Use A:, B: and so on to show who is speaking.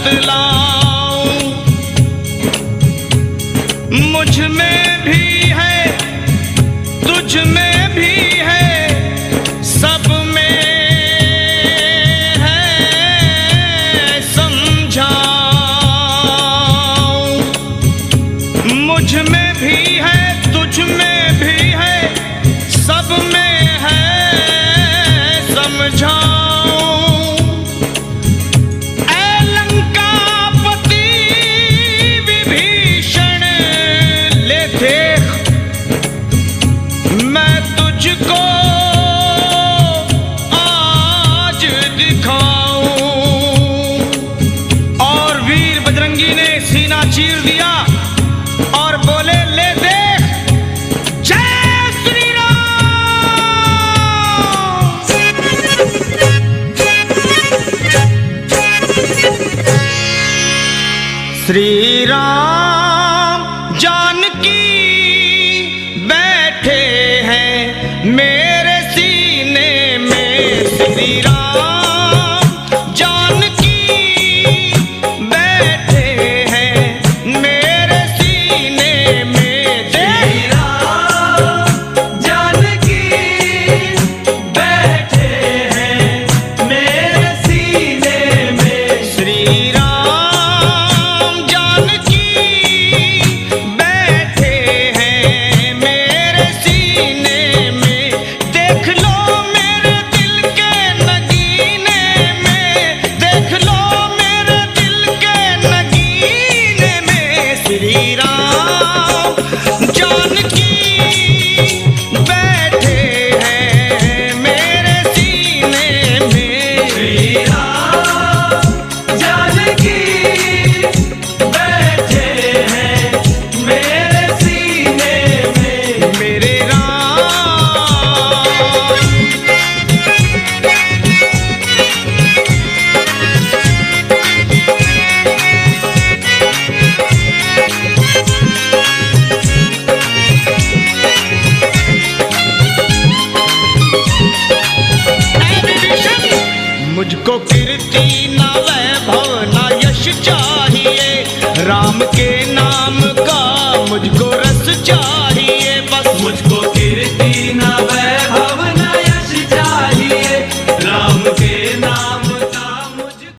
A: बतलाऊं, मुझ में भी है तुझ में भी है, सब में है समझाऊं। मुझ में भी है तुझ में भी है, सब में है समझाऊं। ऐ लंकापति विभीषण ले देख, मैं तुझको आज दिखाऊं। और वीर बजरंगी ने सीना चीर दिया और बोले, ले देख, जय श्री राम। श्री राम जानकी बैठे हैं मेरे सीने में, श्री राम जानकी बैठे हैं मेरे सीने में। श्री राम जानकी बैठे हैं मेरे सीने में, श्री राम जानकी बैठे हैं मेरे सीने में। देख लो मेरे दिल के नगीने में, देख लो मेरे दिल के नगीने में, श्री राम जानकी बैठे हैं मेरे सीने में। श्री राम जानकी बैठे हैं मेरे सीने में, मेरे राम। मुझको कीर्ति ना वैभव ना यश चाहिए, राम के